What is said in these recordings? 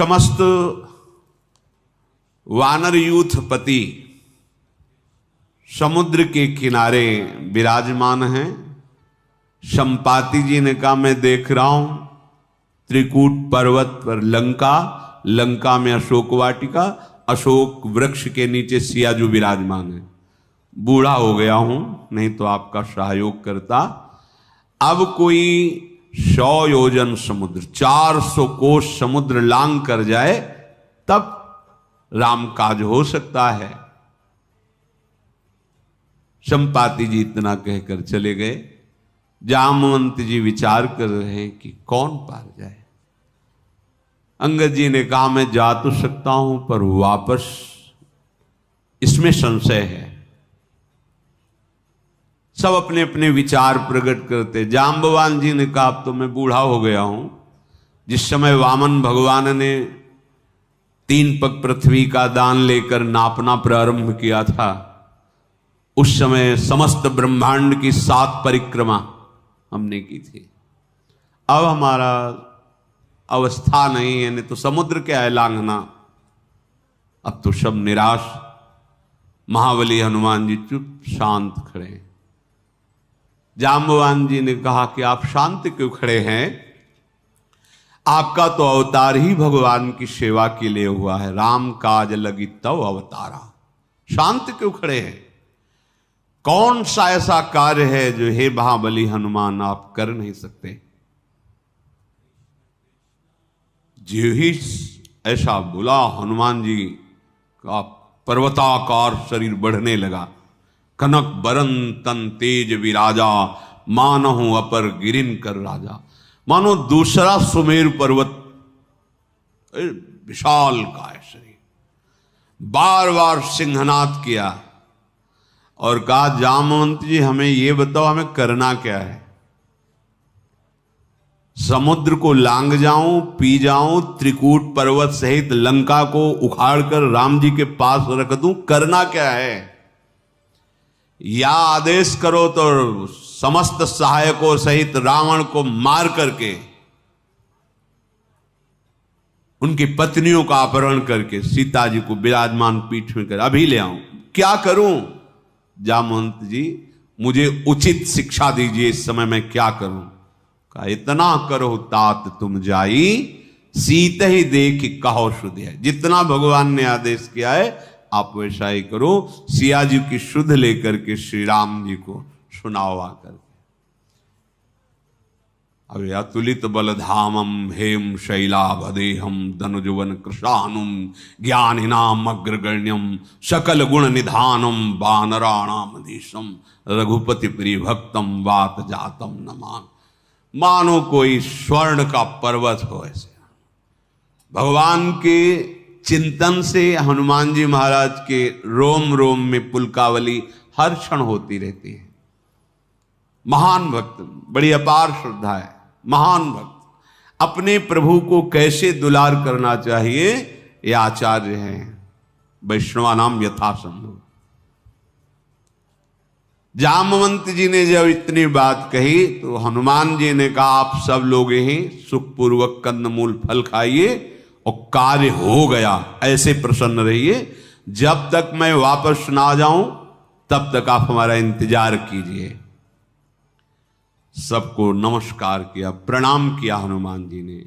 समस्त वानर यूथपति समुद्र के किनारे विराजमान हैं। संपाति जी ने कहा मैं देख रहा हूं त्रिकूट पर्वत पर लंका, लंका में अशोक वाटिका, अशोक वृक्ष के नीचे सियाजू विराजमान है। बूढ़ा हो गया हूं, नहीं तो आपका सहयोग करता। अब कोई 100 योजन समुद्र, 400 कोस समुद्र लांग कर जाए तब राम काज हो सकता है। संपाति जी इतना कहकर चले गए। जामवंत जी विचार कर रहे हैं कि कौन पार जाए। अंगद जी ने कहा मैं जा तो सकता हूं पर वापस इसमें संशय है। सब अपने अपने विचार प्रकट करते। जाम्बवान जी ने कहा अब तो मैं बूढ़ा हो गया हूं। जिस समय वामन भगवान ने 3 पग पृथ्वी का दान लेकर नापना प्रारंभ किया था, उस समय समस्त ब्रह्मांड की 7 परिक्रमा हमने की थी। अब हमारा अवस्था नहीं है, नहीं तो समुद्र क्या है लांघना। अब तो सब निराश। महाबली हनुमान जी चुप शांत खड़े हैं। जाम्बवान जी ने कहा कि आप शांत क्यों खड़े हैं? आपका तो अवतार ही भगवान की सेवा के लिए हुआ है। राम काज लगी तव अवतारा। शांत क्यों खड़े हैं? कौन सा ऐसा कार्य है जो हे महाबली हनुमान आप कर नहीं सकते? जो ही ऐसा बोला हनुमान जी का पर्वताकार शरीर बढ़ने लगा। कनक बरन तन तेज विराजा, मानहु अपर गिरिन कर राजा। मानो दूसरा सुमेर पर्वत विशाल का है शरीर। बार बार सिंहनाद किया और कहा जामवंत जी हमें ये बताओ हमें करना क्या है? समुद्र को लांग जाऊं, पी जाऊं, त्रिकूट पर्वत सहित लंका को उखाड़कर राम जी के पास रख दूं, करना क्या है? या आदेश करो तो समस्त सहायकों सहित रावण को मार करके उनकी पत्नियों का अपहरण करके सीता जी को विराजमान पीठ में कर अभी ले आऊं। क्या करूं? जामवंत जी मुझे उचित शिक्षा दीजिए, इस समय मैं क्या करूं? कहा इतना करो तात तुम जाई, सीत ही देख कहो शुद्ध है। जितना भगवान ने आदेश किया है आप वैसा ही करो। सिया जी की शुद्ध लेकर के श्री राम जी को सुनाओ आकर। अब अतुलित बलधामम हेम शैलाभदेहम धनुजुवन कृशानुम ज्ञानिनाम अग्रगण्यम सकल गुण निधानम वानराणाम देशम रघुपति प्रिय भक्तम वात जातम नमान। मानो कोई स्वर्ण का पर्वत हो। ऐसे भगवान के चिंतन से हनुमान जी महाराज के रोम रोम में पुलकावली हर क्षण होती रहती है। महान भक्त, बड़ी अपार श्रद्धा है। महान भक्त अपने प्रभु को कैसे दुलार करना चाहिए ये आचार्य हैं वैष्णवानाम यथा संभव। जामवंत जी ने जब इतनी बात कही तो हनुमान जी ने कहा आप सब लोग ही सुखपूर्वक कंदमूल फल खाइए और कार्य हो गया ऐसे प्रसन्न रहिए। जब तक मैं वापस ना जाऊं तब तक आप हमारा इंतजार कीजिए। सबको नमस्कार किया, प्रणाम किया हनुमान जी ने।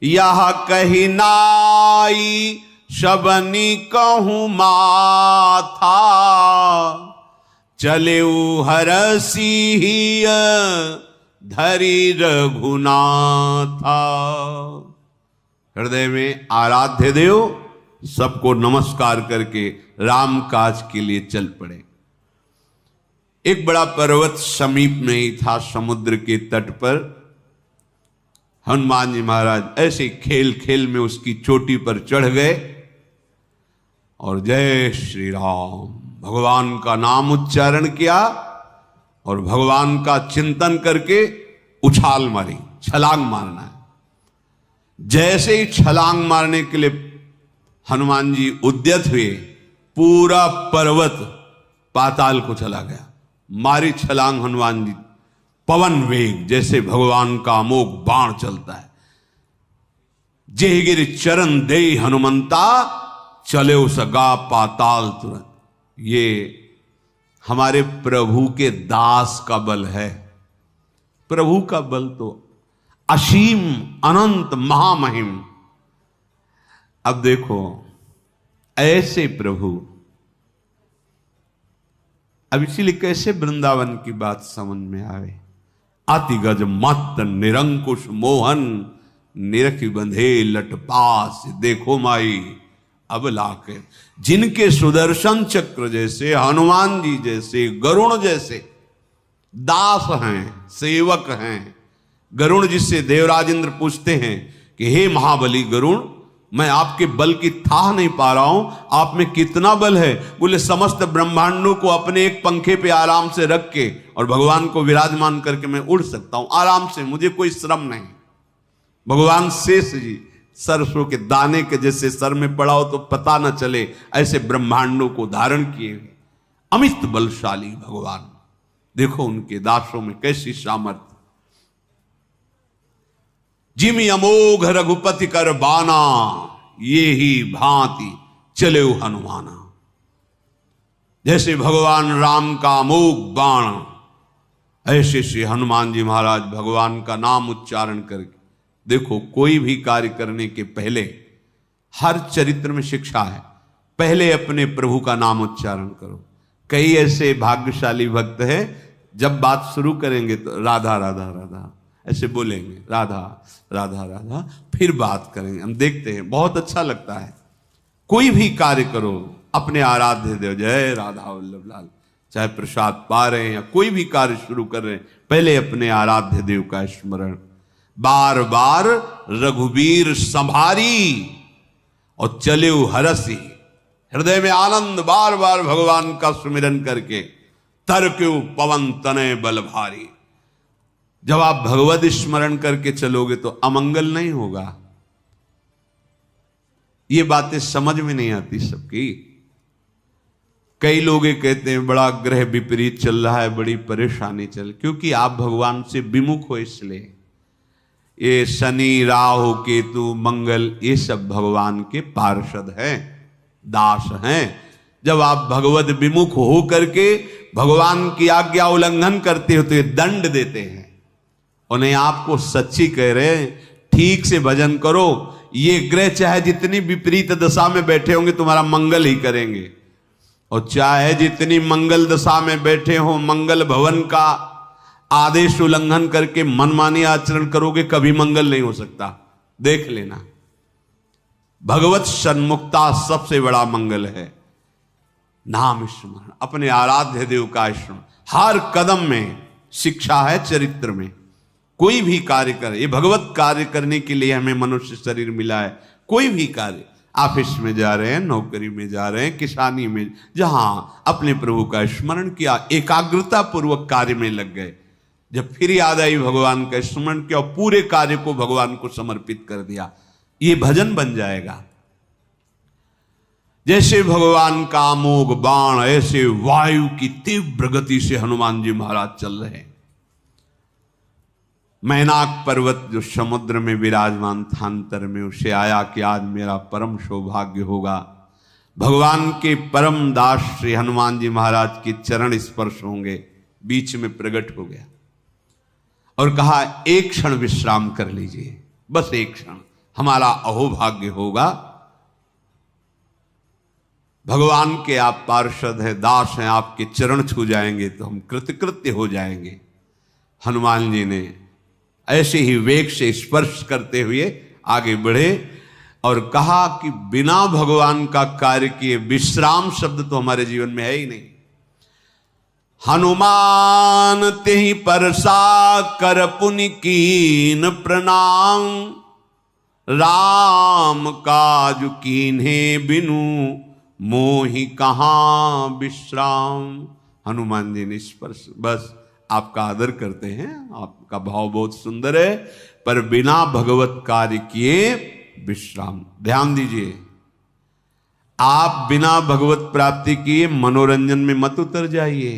यह कही नाई शबनी कहूं माथा, चले हरसी धरी रघुनाथा। हृदय में आराध्य देव सबको नमस्कार करके राम काज के लिए चल पड़े। एक बड़ा पर्वत समीप में ही था, समुद्र के तट पर। हनुमान जी महाराज ऐसे खेल खेल में उसकी चोटी पर चढ़ गए और जय श्री राम भगवान का नाम उच्चारण किया और भगवान का चिंतन करके उछाल मारी। छलांग मारना है। जैसे ही छलांग मारने के लिए हनुमान जी उद्यत हुए, पूरा पर्वत पाताल को चला गया। मारी छलांग हनुमान जी, पवन वेग जैसे भगवान का अमोघ बाण चलता है। जेगिर चरण दे हनुमंता, चले सगा पाताल तुरंत। ये हमारे प्रभु के दास का बल है। प्रभु का बल तो असीम अनंत महामहिम। अब देखो ऐसे प्रभु, अब इसीलिए कैसे वृंदावन की बात समझ में आवे। अति गज मत निरंकुश मोहन, निरख बंधे लटपास देखो माई अब लाके। जिनके सुदर्शन चक्र जैसे, हनुमान जी जैसे, गरुण जैसे दास हैं, सेवक हैं। गरुण जिससे देवराज इंद्र पूछते हैं कि हे महाबली गरुण, मैं आपके बल की थाह नहीं पा रहा हूं, आप में कितना बल है। बोले समस्त ब्रह्मांडों को अपने एक पंखे पे आराम से रख के और भगवान को विराजमान करके मैं उड़ सकता हूं आराम से, मुझे कोई श्रम नहीं। भगवान शेष जी सरसों के दाने के जैसे सर में पड़ा हो तो पता न चले, ऐसे ब्रह्मांडों को धारण किए हुए अमित बलशाली भगवान। देखो उनके दासों में कैसी सामर्थ्य। जिमि अमोघ रघुपति कर बाना, ये ही भांति चले हनुमाना। जैसे भगवान राम का अमोघ बाण, ऐसे से हनुमान जी महाराज भगवान का नाम उच्चारण करके। देखो कोई भी कार्य करने के पहले, हर चरित्र में शिक्षा है, पहले अपने प्रभु का नाम उच्चारण करो। कई ऐसे भाग्यशाली भक्त हैं, जब बात शुरू करेंगे तो राधा राधा राधा ऐसे बोलेंगे, राधा राधा राधा, फिर बात करेंगे। हम देखते हैं बहुत अच्छा लगता है। कोई भी कार्य करो अपने आराध्य देव, जय राधा वल्लभ लाल, चाहे प्रसाद पा रहे हैं या कोई भी कार्य शुरू कर रहे हैं, पहले अपने आराध्य देव का स्मरण। बार बार रघुवीर संभारी और चले हरसी, हृदय में आनंद, बार बार भगवान का सुमिरन करके। तरक्यु पवन तनय बल भारी। जब आप भगवत स्मरण करके चलोगे तो अमंगल नहीं होगा। ये बातें समझ में नहीं आती सबकी। कई लोग ये कहते हैं बड़ा ग्रह विपरीत चल रहा है, बड़ी परेशानी चल, क्योंकि आप भगवान से विमुख हो। इसलिए ये शनि राहु केतु मंगल ये सब भगवान के पार्षद हैं, दास हैं। जब आप भगवत विमुख हो करके भगवान की आज्ञा उल्लंघन करते हो तो ये दंड देते हैं। उन्हें आपको सच्ची कह रहे हैं, ठीक से भजन करो। ये ग्रह चाहे जितनी विपरीत दशा में बैठे होंगे तुम्हारा मंगल ही करेंगे, और चाहे जितनी मंगल दशा में बैठे हो, मंगल भवन का आदेश उल्लंघन करके मनमानी आचरण करोगे, कभी मंगल नहीं हो सकता। देख लेना, भगवत सन्मुखता सबसे बड़ा मंगल है। नाम स्मरण, अपने आराध्य देव का स्मरण, हर कदम में शिक्षा है। चरित्र में कोई भी कार्य करे, ये भगवत कार्य करने के लिए हमें मनुष्य शरीर मिला है। कोई भी कार्य, ऑफिस में जा रहे हैं, नौकरी में जा रहे हैं, किसानी में, जहां अपने प्रभु का स्मरण किया, एकाग्रता पूर्वक कार्य में लग गए। जब फिर याद आई भगवान का स्मरण किया और पूरे कार्य को भगवान को समर्पित कर दिया, ये भजन बन जाएगा। जैसे भगवान का अमोघ बाण, ऐसे वायु की तीव्र गति से हनुमान जी महाराज चल रहे हैं। मैनाक पर्वत जो समुद्र में विराजमान था अंतर में, उसे आया कि आज मेरा परम सौभाग्य होगा, भगवान के परम दास श्री हनुमान जी महाराज के चरण स्पर्श होंगे। बीच में प्रकट हो गया और कहा एक क्षण विश्राम कर लीजिए, बस एक क्षण, हमारा अहोभाग्य होगा। भगवान के आप पार्षद हैं, दास हैं, आपके चरण छू जाएंगे तो हम कृतकृत्य हो जाएंगे। हनुमान जी ने ऐसे ही वेग से स्पर्श करते हुए आगे बढ़े और कहा कि बिना भगवान का कार्य किए विश्राम शब्द तो हमारे जीवन में है ही नहीं। हनुमान तेहि परसा कर पुनि कीन प्रणाम, राम काज कीन्हे बिनु मोहि कहाँ विश्राम। हनुमान जी ने स्पर्श, बस आपका आदर करते हैं, आपका भाव बहुत सुंदर है, पर बिना भगवत कार्य किए विश्राम। ध्यान दीजिए, आप बिना भगवत प्राप्ति किए मनोरंजन में मत उतर जाइए,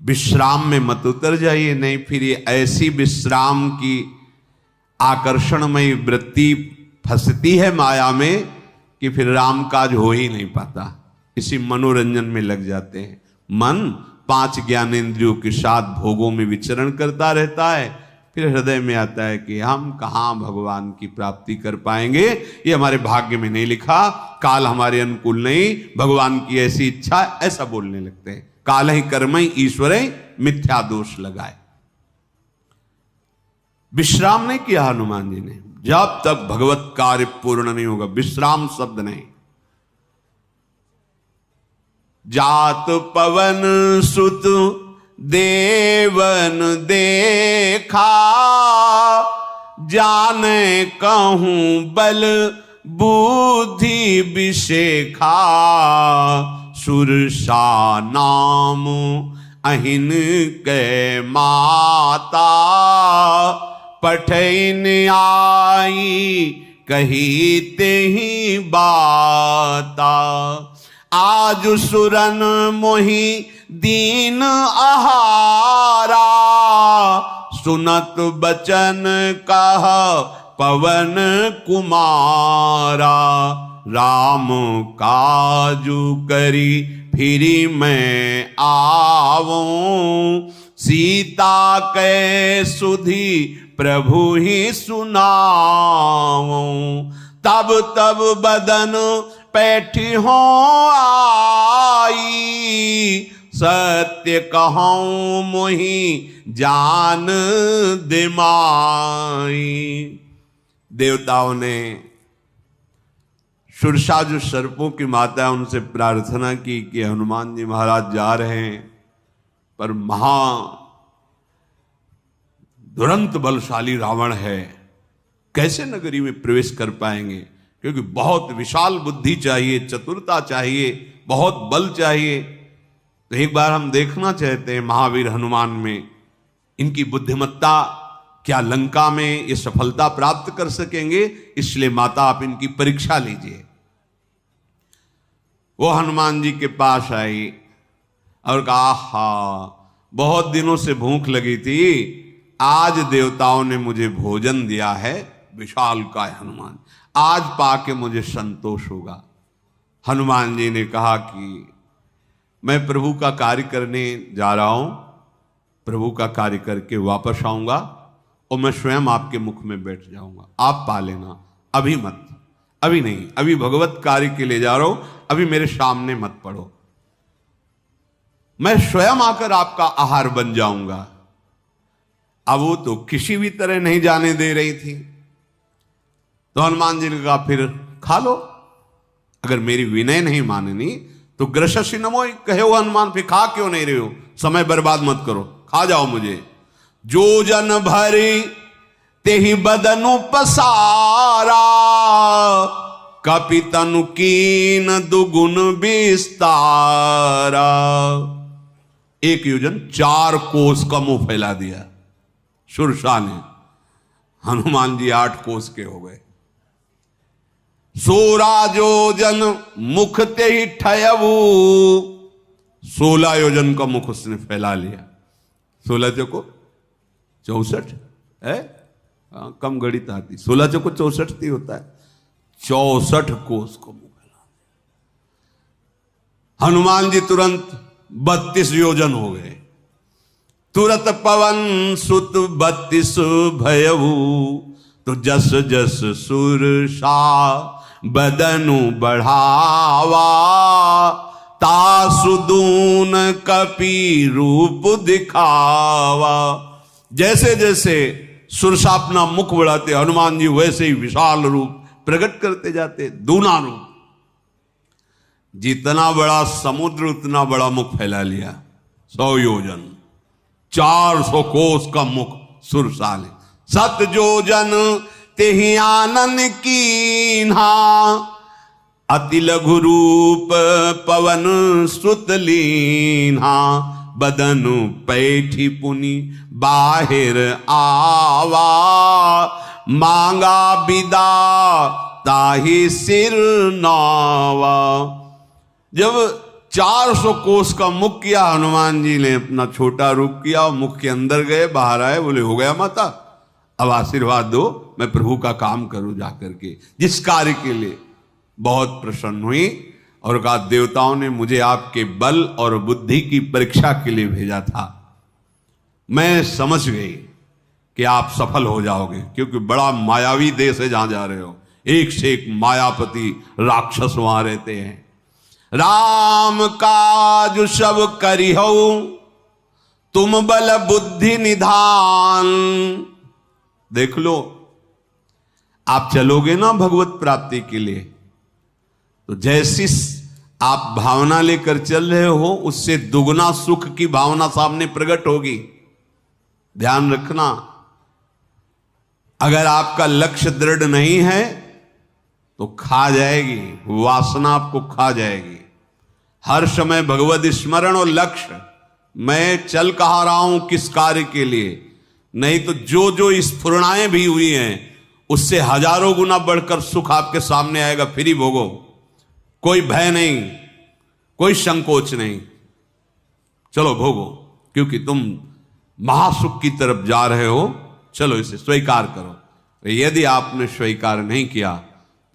विश्राम में मत उतर जाइए। नहीं, फिर ये ऐसी विश्राम की आकर्षणमयी वृत्ति फंसती है माया में कि फिर राम काज हो ही नहीं पाता, इसी मनोरंजन में लग जाते हैं। मन 5 ज्ञानेंद्रियों के साथ भोगों में विचरण करता रहता है, फिर हृदय में आता है कि हम कहाँ भगवान की प्राप्ति कर पाएंगे, ये हमारे भाग्य में नहीं लिखा, काल हमारे अनुकूल नहीं, भगवान की ऐसी इच्छा, ऐसा बोलने लगते हैं। काल ही कर्मई ईश्वर मिथ्या दोष लगाए। विश्राम नहीं किया हनुमान जी ने, जब तक भगवत कार्य पूर्ण नहीं होगा, विश्राम शब्द नहीं। जात पवन सुत देवन देखा, जाने कहूं बल बुद्धि विशेखा, सुरसा नाम अहिन के माता, पठैन आई कही ते ही बाता, आज सुरन मोहि दीन आहारा, सुनत बचन कह पवन कुमारा, राम काजू करी फिरी मैं आवूं, सीता के सुधी प्रभु ही सुनाऊं, तब तब बदन पैठी हो आई, सत्य कहूं मोहि जान दिमाई। देवताओं ने सुरसा जो सर्पों की माता है उनसे प्रार्थना की कि हनुमान जी महाराज जा रहे हैं, पर महा दुरंत बलशाली रावण है, कैसे नगरी में प्रवेश कर पाएंगे, क्योंकि बहुत विशाल बुद्धि चाहिए, चतुरता चाहिए, बहुत बल चाहिए। तो एक बार हम देखना चाहते हैं महावीर हनुमान में इनकी बुद्धिमत्ता, क्या लंका में ये सफलता प्राप्त कर सकेंगे, इसलिए माता आप इनकी परीक्षा लीजिए। वो हनुमान जी के पास आई और कहा, हा बहुत दिनों से भूख लगी थी, आज देवताओं ने मुझे भोजन दिया है, विशाल काय हनुमान, आज पाके मुझे संतोष होगा। हनुमान जी ने कहा कि मैं प्रभु का कार्य करने जा रहा हूं, प्रभु का कार्य करके वापस आऊंगा और मैं स्वयं आपके मुख में बैठ जाऊंगा, आप पा लेना, अभी मत, अभी नहीं, अभी भगवत कार्य के लिए जा रहा हूं, अभी मेरे सामने मत पड़ो, मैं स्वयं आकर आपका आहार बन जाऊंगा। अब वो तो किसी भी तरह नहीं जाने दे रही थी, तो हनुमान जी ने कहा फिर खा लो, अगर मेरी विनय नहीं माननी तो ग्रससी नमो कहे हो हनुमान, फिर खा क्यों नहीं रहे हो, समय बर्बाद मत करो, खा जाओ मुझे। जो जन भरी तेहि बदनु पसारा, कपितनु कीन दुगुन विस्तारा। 1 योजन 4 कोस का मुंह फैला दिया सुरसा ने, हनुमान जी 8 कोस के हो गए। 16 योजन मुख ते ही ठयऊ, 16 योजन का मुख उसने फैला लिया। 16 चौको 64 है, कम गणित आती, 16 चौको 64 ही होता है, 64 कोस को मुंह फैला। हनुमान जी तुरंत 32 योजन हो गए। तुरत पवन सुत 32 भयऊ, तो जस जस सुरसा बदनु बढ़ावा, तासुदून कपि रूप दिखावा। जैसे जैसे सुरसा अपना मुख बढ़ाते हनुमान जी वैसे ही विशाल रूप प्रकट करते जाते, दूना रूप। जितना बड़ा समुद्र उतना बड़ा मुख फैला लिया, 100 योजन, 400 कोस का मुख सुरसा ने। 7 योजन तेहि आनन कीन्हा, अति लघु रूप पवन सुत लीन्हा, बदनु पैठी पुनि बाहिर आवा, मांगा बिदा ताहि सिर नावा। जब 400 कोस का मुख किया हनुमान जी ने, अपना छोटा रूप किया और मुख के अंदर गए, बाहर आए, बोले हो गया माता, अब आशीर्वाद दो, मैं प्रभु का काम करूं जाकर के। जिस कार्य के लिए बहुत प्रसन्न हुई और कहा देवताओं ने मुझे आपके बल और बुद्धि की परीक्षा के लिए भेजा था। मैं समझ गई कि आप सफल हो जाओगे, क्योंकि बड़ा मायावी देश है जहां जा रहे हो, एक से एक मायापति राक्षस वहां रहते हैं। राम काज सब करिहो तुम बल बुद्धि निधान। देख लो, आप चलोगे ना भगवत प्राप्ति के लिए, तो जैसी आप भावना लेकर चल रहे हो उससे दुगना सुख की भावना सामने प्रकट होगी। ध्यान रखना, अगर आपका लक्ष्य दृढ़ नहीं है तो खा जाएगी वासना, आपको खा जाएगी। हर समय भगवत स्मरण और लक्ष्य, मैं चल कहाँ रहा हूं, किस कार्य के लिए, नहीं तो जो जो स्फुरणाएं भी हुई हैं उससे हजारों गुना बढ़कर सुख आपके सामने आएगा। फिर ही भोगो, कोई भय नहीं, कोई संकोच नहीं, चलो भोगो, क्योंकि तुम महासुख की तरफ जा रहे हो। चलो इसे स्वीकार करो। यदि आपने स्वीकार नहीं किया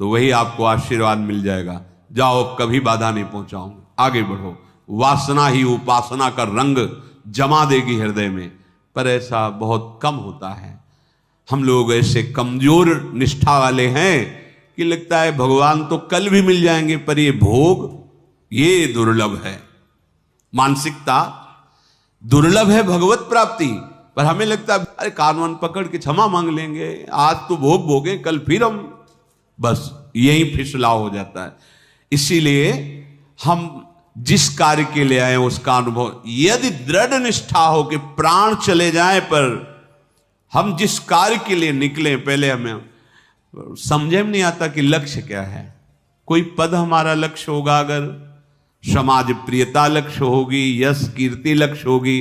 तो वही आपको आशीर्वाद मिल जाएगा, जाओ कभी बाधा नहीं पहुंचाऊंगा, आगे बढ़ो। वासना ही उपासना का रंग जमा देगी हृदय में, पर ऐसा बहुत कम होता है। हम लोग ऐसे कमजोर निष्ठा वाले हैं कि लगता है भगवान तो कल भी मिल जाएंगे, पर ये भोग ये दुर्लभ है। मानसिकता दुर्लभ है भगवत प्राप्ति, पर हमें लगता है अरे कानून पकड़ के क्षमा मांग लेंगे, आज तो भोग भोगे, कल फिर हम, बस यही फिसलाव हो जाता है। इसीलिए हम जिस कार्य के लिए आए उसका अनुभव यदि दृढ़ निष्ठा हो कि प्राण चले जाए, पर हम जिस कार्य के लिए निकले पहले हमें समझे में नहीं आता कि लक्ष्य क्या है। कोई पद हमारा लक्ष्य होगा, अगर समाज प्रियता लक्ष्य होगी, यश कीर्ति लक्ष्य होगी,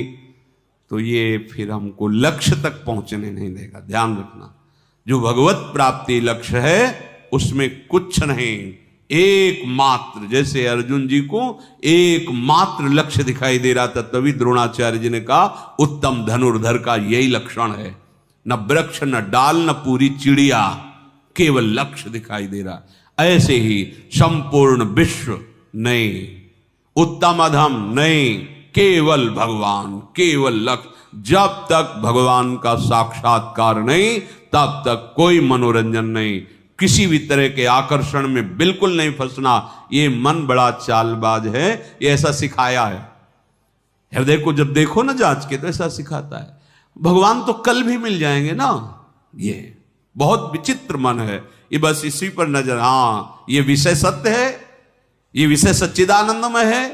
तो ये फिर हमको लक्ष्य तक पहुंचने नहीं देगा। ध्यान रखना, जो भगवत प्राप्ति लक्ष्य है उसमें कुछ नहीं, एकमात्र, जैसे अर्जुन जी को एकमात्र लक्ष्य दिखाई दे रहा था, तभी द्रोणाचार्य जी ने कहा उत्तम धनुर्धर का यही लक्षण है, न वृक्ष न डाल न पूरी चिड़िया, केवल लक्ष्य दिखाई दे रहा। ऐसे ही संपूर्ण विश्व नहीं, उत्तम अधम नहीं, केवल भगवान, केवल लक्ष्य। जब तक भगवान का साक्षात्कार नहीं तब तक कोई मनोरंजन नहीं, किसी भी तरह के आकर्षण में बिल्कुल नहीं फंसना। ये मन बड़ा चालबाज है, ये ऐसा सिखाया है। हृदय को जब देखो ना जांच के, तो ऐसा सिखाता है भगवान तो कल भी मिल जाएंगे ना। ये बहुत विचित्र मन है, ये बस इसी पर नजर, हाँ ये विषय सत्य है, ये विषय सच्चिदानंदमय है,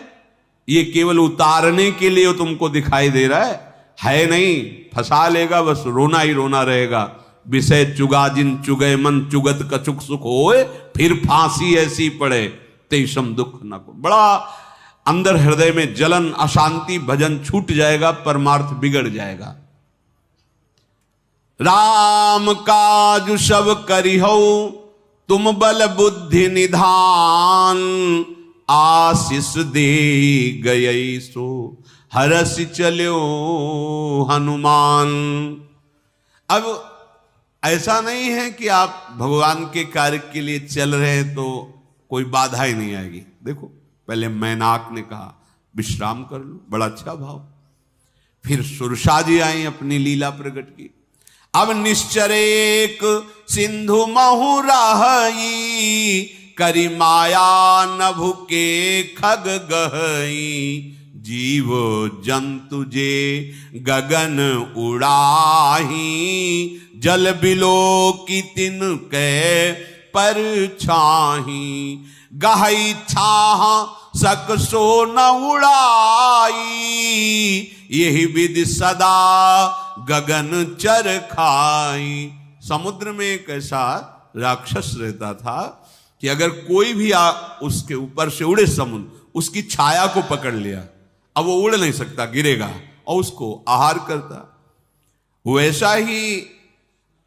ये केवल उतारने के लिए तुमको दिखाई दे रहा है नहीं, फंसा लेगा, बस रोना ही रोना रहेगा। विषय चुगा जिन चुगे मन चुगत कछुक सुख होए, फिर फांसी ऐसी पड़े तेषम दुख न को। बड़ा अंदर हृदय में जलन, अशांति, भजन छूट जाएगा, परमार्थ बिगड़ जाएगा। राम काज सब करिहो तुम बल बुद्धि निधान, आशीष दे गई सो हरस चलो हनुमान। अब ऐसा नहीं है कि आप भगवान के कार्य के लिए चल रहे हैं तो कोई बाधा ही नहीं आएगी। देखो पहले मैनाक ने कहा विश्राम कर लो, बड़ा अच्छा भाव। फिर सुरसा जी आई, अपनी लीला प्रकट की। अब निश्चरेक सिंधु महु राही, करी माया नभु के खग गहई, जीव जंतु जे गगन उड़ाही, जल बिलो की तिन के पर छाही, गहई छाह सक सो न उड़ाई, यही विधि सदा गगन चर खाई। समुद्र में एक ऐसा राक्षस रहता था कि अगर कोई भी उसके ऊपर से उड़े समुद्र, उसकी छाया को पकड़ लिया, अब वो उड़ नहीं सकता, गिरेगा, और उसको आहार करता। वैसा ही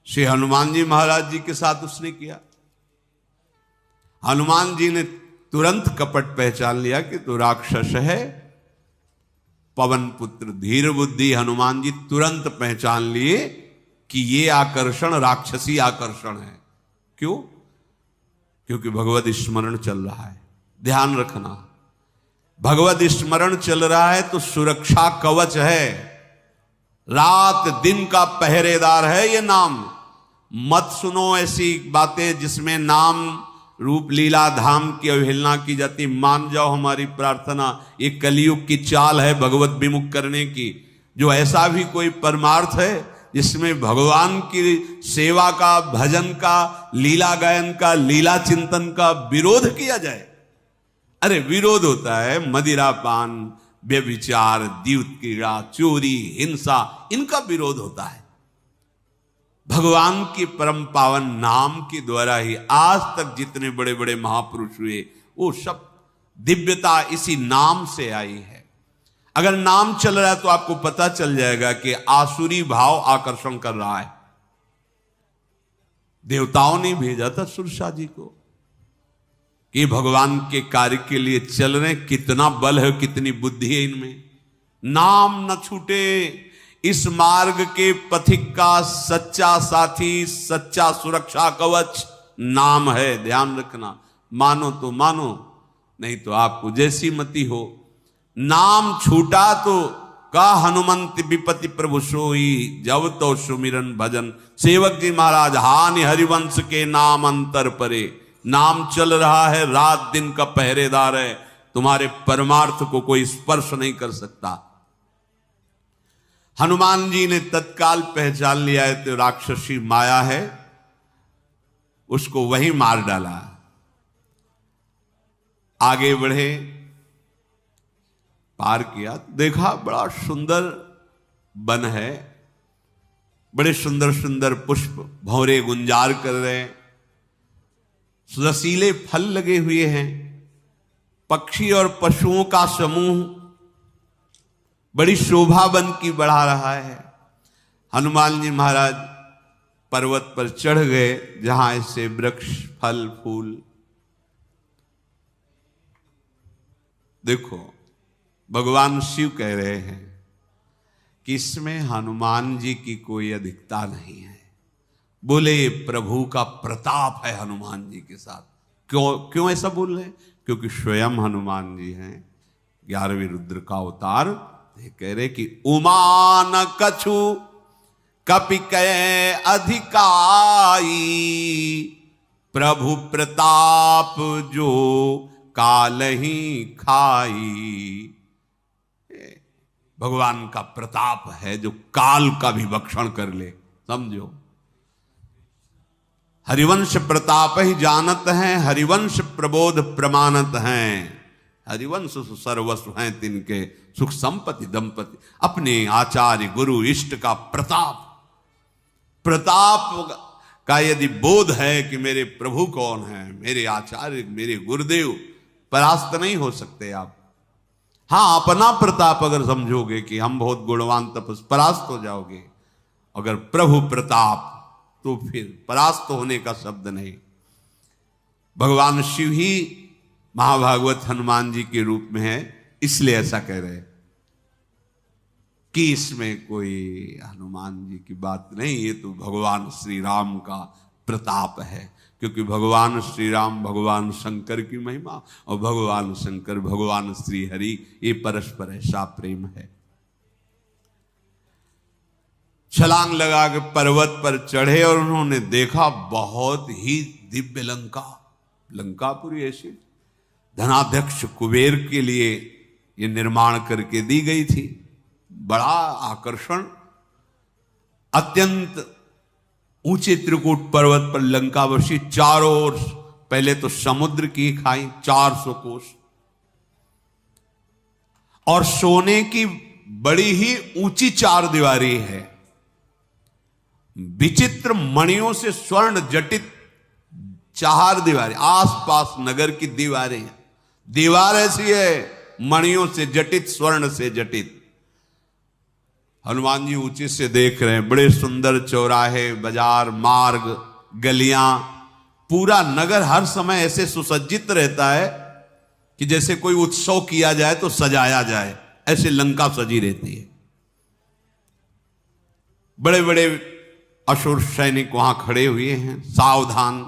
श्री हनुमान जी महाराज जी के साथ उसने किया। हनुमान जी ने तुरंत कपट पहचान लिया कि तो राक्षस है। पवन पुत्र धीर बुद्धि हनुमान जी तुरंत पहचान लिए कि ये आकर्षण राक्षसी आकर्षण है। क्यों? क्योंकि भगवत स्मरण चल रहा है। ध्यान रखना, भगवत स्मरण चल रहा है तो सुरक्षा कवच है, रात दिन का पहरेदार है ये नाम। मत सुनो ऐसी बातें जिसमें नाम रूप लीला धाम की अवहेलना की जाती। मान जाओ हमारी प्रार्थना, ये कलयुग की चाल है भगवत विमुख करने की। जो ऐसा भी कोई परमार्थ है जिसमें भगवान की सेवा का, भजन का, लीला गायन का, लीला चिंतन का विरोध किया जाए, अरे विरोध होता है मदिरापान, व्यभिचार, द्यूत क्रीड़ा, चोरी, हिंसा, इनका विरोध होता है। भगवान की परम पावन नाम के द्वारा ही आज तक जितने बड़े बड़े महापुरुष हुए वो सब दिव्यता इसी नाम से आई है। अगर नाम चल रहा है तो आपको पता चल जाएगा कि आसुरी भाव आकर्षण कर रहा है। देवताओं ने भेजा था सुरसा जी को कि भगवान के कार्य के लिए चल रहे, कितना बल है, कितनी बुद्धि है इनमें। नाम न छूटे, इस मार्ग के पथिक का सच्चा साथी, सच्चा सुरक्षा कवच नाम है। ध्यान रखना, मानो तो मानो, नहीं तो आपको जैसी मति हो। नाम छूटा तो का हनुमंत विपति प्रभु सोई, जब तो सुमिरन भजन। सेवक जी महाराज, हानि हरिवंश के नाम अंतर परे। नाम चल रहा है, रात दिन का पहरेदार है, तुम्हारे परमार्थ को कोई स्पर्श नहीं कर सकता। हनुमान जी ने तत्काल पहचान लिया है तो राक्षसी माया है, उसको वहीं मार डाला। आगे बढ़े, पार किया, देखा बड़ा सुंदर वन है, बड़े सुंदर सुंदर पुष्प भौरे गुंजार कर रहे हैं, रसीले फल लगे हुए हैं, पक्षी और पशुओं का समूह बड़ी शोभा वन की बढ़ा रहा है। हनुमान जी महाराज पर्वत पर चढ़ गए जहां ऐसे वृक्ष, फल, फूल। देखो भगवान शिव कह रहे हैं कि इसमें हनुमान जी की कोई अधिकता नहीं है। बोले प्रभु का प्रताप है हनुमान जी के साथ। क्यों ऐसा बोल रहे हैं? क्योंकि स्वयं हनुमान जी हैं 11वें रुद्र का अवतार। ये कह रहे कि उमा न कछु कपि कहे अधिकाई, प्रभु प्रताप जो काल ही खाई। भगवान का प्रताप है जो काल का भी भक्षण कर ले, समझो। हरिवंश प्रताप ही जानत हैं, हरिवंश प्रबोध प्रमाणत हैं। हरिवंश सर्वस्व हैं तिनके, सुख संपत्ति दंपति। अपने आचार्य गुरु इष्ट का प्रताप, प्रताप का यदि बोध है कि मेरे प्रभु कौन है, मेरे आचार्य, मेरे गुरुदेव, परास्त नहीं हो सकते आप। हाँ, अपना प्रताप अगर समझोगे कि हम बहुत गुणवान तपस्वी, परास्त हो जाओगे। अगर प्रभु प्रताप तो फिर परास्त होने का शब्द नहीं। भगवान शिव ही महाभागवत हनुमान जी के रूप में है, इसलिए ऐसा कह रहे कि इसमें कोई हनुमान जी की बात नहीं, ये तो भगवान श्री राम का प्रताप है। क्योंकि भगवान श्री राम भगवान शंकर की महिमा और भगवान शंकर भगवान श्री हरि, ये परस्पर ऐसा प्रेम है। छलांग लगा के पर्वत पर चढ़े और उन्होंने देखा बहुत ही दिव्य लंका। लंकापुरी ऐसी धनाध्यक्ष कुबेर के लिए ये निर्माण करके दी गई थी। बड़ा आकर्षण, अत्यंत ऊंचे त्रिकूट पर्वत पर लंका बसी। चारों ओर पहले तो समुद्र की खाई 400 कोस, और सोने की बड़ी ही ऊंची 4 दीवारी है। विचित्र मणियों से स्वर्ण जटित 4 दीवारें, आसपास नगर की दीवारें हैं। दीवार ऐसी है मणियों से जटित, स्वर्ण से जटित। हनुमान जी ऊंचे से देख रहे हैं, बड़े सुंदर चौराहे, बाजार, मार्ग, गलियां, पूरा नगर हर समय ऐसे सुसज्जित रहता है कि जैसे कोई उत्सव किया जाए तो सजाया जाए, ऐसे लंका सजी रहती है। बड़े बड़े असुर सैनिक वहां खड़े हुए हैं सावधान,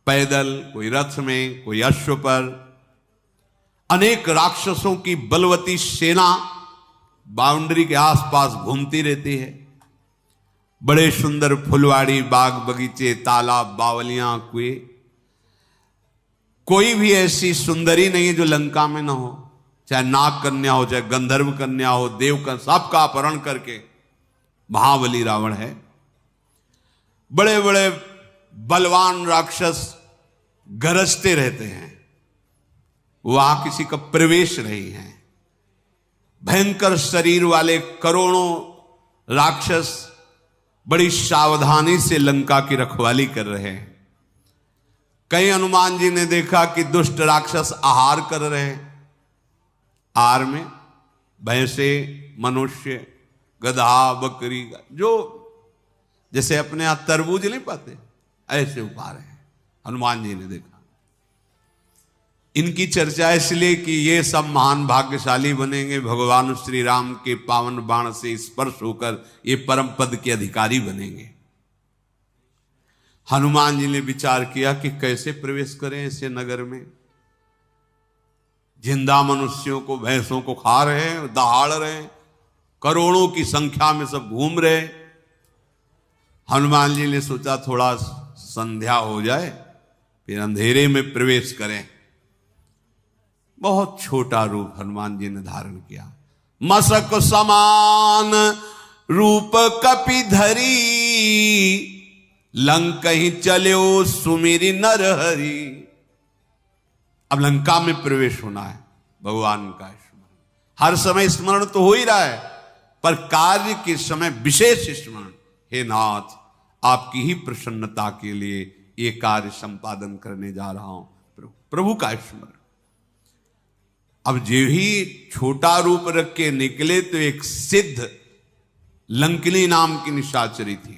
पैदल, कोई रथ में, कोई अश्व पर। अनेक राक्षसों की बलवती सेना बाउंड्री के आसपास घूमती रहती है। बड़े सुंदर फुलवाड़ी, बाग बगीचे, तालाब, बावलियां, कुएं, कोई भी ऐसी सुंदरी नहीं है जो लंका में ना हो। चाहे नाग कन्या हो, चाहे गंधर्व कन्या हो, देव का, सबका अपहरण करके महाबली रावण है। बड़े बड़े बलवान राक्षस गरजते रहते हैं, वहां किसी का प्रवेश नहीं है। भयंकर शरीर वाले करोड़ों राक्षस बड़ी सावधानी से लंका की रखवाली कर रहे हैं। कई हनुमान जी ने देखा कि दुष्ट राक्षस आहार कर रहे हैं। आहार में भैंसे, मनुष्य, गधा, बकरी, जो जैसे अपने यहां तरबूज नहीं पाते, ऐसे उपा रहे हैं। हनुमान जी ने देखा। इनकी चर्चा इसलिए कि ये सब महान भाग्यशाली बनेंगे, भगवान श्री राम के पावन बाण से स्पर्श होकर ये परम पद के अधिकारी बनेंगे। हनुमान जी ने विचार किया कि कैसे प्रवेश करें ऐसे नगर में। जिंदा मनुष्यों को, भैंसों को खा रहे हैं, दहाड़ रहे हैं, करोड़ों की संख्या में सब घूम रहे। हनुमान जी ने सोचा थोड़ा संध्या हो जाए फिर अंधेरे में प्रवेश करें। बहुत छोटा रूप हनुमान जी ने धारण किया। मसक समान रूप कपिधरी, लंक ही चलो सुमिरि नरहरि। अब लंका में प्रवेश होना है, भगवान का स्मरण। हर समय स्मरण तो हो ही रहा है, पर कार्य के समय विशेष स्मरण। हे नाथ, आपकी ही प्रसन्नता के लिए ये कार्य संपादन करने जा रहा हूं, प्रभु का स्मरण। अब जो ही छोटा रूप रख के निकले तो एक सिद्ध लंकिनी नाम की निशाचरी थी।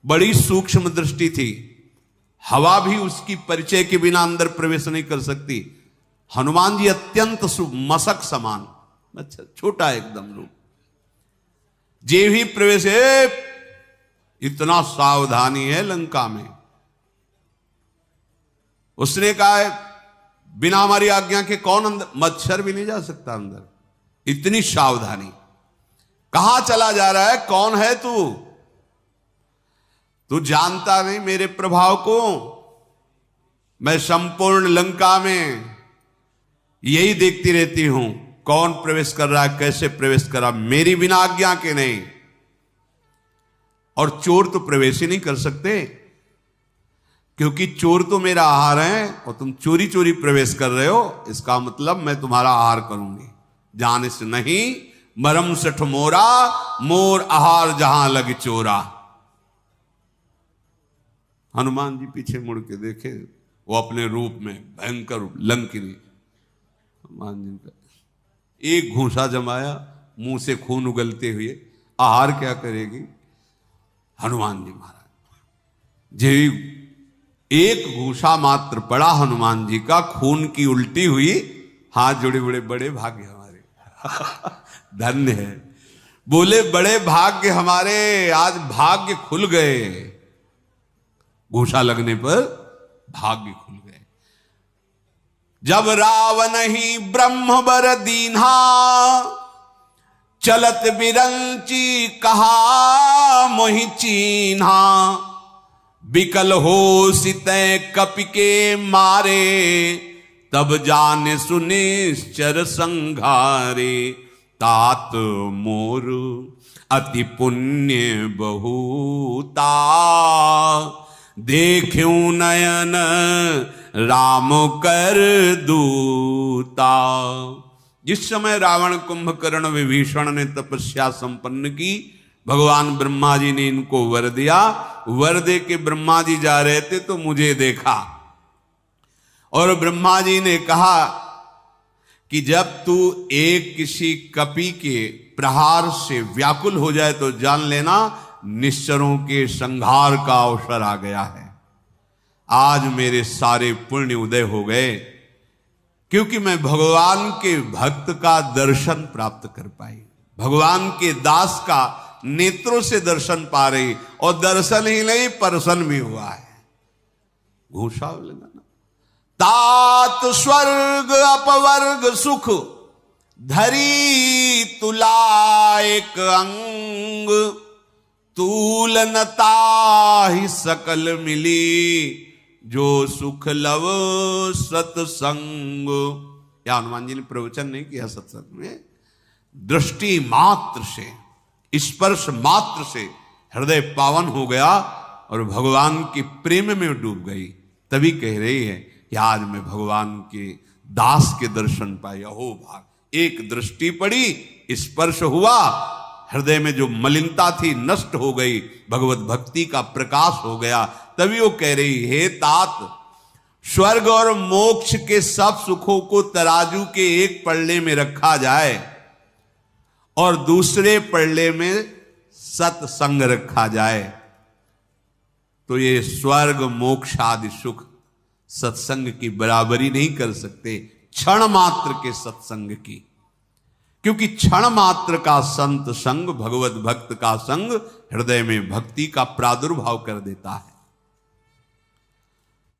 बड़ी सूक्ष्म दृष्टि थी, हवा भी उसकी परिचय के बिना अंदर प्रवेश नहीं कर सकती। हनुमान जी अत्यंत मसक समान, अच्छा छोटा एकदम रूप, जे भी प्रवेश है, इतना सावधानी है लंका में। उसने कहा बिना हमारी आज्ञा के कौन अंदर, मच्छर भी नहीं जा सकता अंदर, इतनी सावधानी। कहां चला जा रहा है, कौन है तू जानता नहीं मेरे प्रभाव को। मैं संपूर्ण लंका में यही देखती रहती हूं, कौन प्रवेश कर रहा है, कैसे प्रवेश कर रहा, मेरी बिना आज्ञा के नहीं। और चोर तो प्रवेश ही नहीं कर सकते, क्योंकि चोर तो मेरा आहार है और तुम चोरी चोरी प्रवेश कर रहे हो। इसका मतलब मैं तुम्हारा आहार करूंगी, जाने से नहीं। मरम सठ मोरा, मोर आहार जहां लग चोरा। हनुमान जी पीछे मुड़ के देखे, वो अपने रूप में भयंकर रूप लंकिनी। हनुमान जी का एक घूंसा जमाया, मुंह से खून उगलते हुए, आहार क्या करेगी हनुमान जी महाराज। जी एक घूसा मात्र पड़ा हनुमान जी का, खून की उल्टी हुई, हाथ जोड़े, बड़े बड़े भाग्य हमारे धन्य है। बोले बड़े भाग्य हमारे, आज भाग्य खुल गए। घूसा लगने पर भाग्य खुल गए। जब रावण ही ब्रह्म बर दीन्हा, चलत बिरंची कहा मोहि चीन्हा। बिकल हो सितै कपि के मारे, तब जाने सुनिश्चर संघारे। तात मोर अति पुण्य बहुता, देखूं नयन राम कर दूता। जिस समय रावण, कुंभकर्ण, विभीषण ने तपस्या संपन्न की, भगवान ब्रह्मा जी ने इनको वर दिया। वर दे के ब्रह्मा जी जा रहे थे तो मुझे देखा, और ब्रह्मा जी ने कहा कि जब तू एक किसी कपि के प्रहार से व्याकुल हो जाए तो जान लेना निश्चरों के संहार का अवसर आ गया है। आज मेरे सारे पुण्य उदय हो गए, क्योंकि मैं भगवान के भक्त का दर्शन प्राप्त कर पाई, भगवान के दास का नेत्रों से दर्शन पा रही, और दर्शन ही नहीं प्रसन्न भी हुआ है। घूसा लगाना। तात स्वर्ग अपवर्ग सुख धरी तुला एक अंग, तूलनता ही सकल मिली जो सुख लव सत्संग। या हनुमान जी ने प्रवचन नहीं किया सत्संग में। दृष्टि मात्र से, स्पर्श मात्र से हृदय पावन हो गया और भगवान के प्रेम में डूब गई। तभी कह रही है कि आज मैं भगवान के दास के दर्शन पाए, अहो भाग। एक दृष्टि पड़ी, स्पर्श हुआ, हृदय में जो मलिनता थी नष्ट हो गई, भगवत भक्ति का प्रकाश हो गया। तभी वो कह रही, हे तात, स्वर्ग और मोक्ष के सब सुखों को तराजू के एक पल्ले में रखा जाए और दूसरे पल्ले में सत्संग रखा जाए, तो ये स्वर्ग मोक्ष आदि सुख सत्संग की बराबरी नहीं कर सकते, क्षण मात्र के सत्संग की। क्योंकि क्षण मात्र का संत संग, भगवत भक्त का संग हृदय में भक्ति का प्रादुर्भाव कर देता है।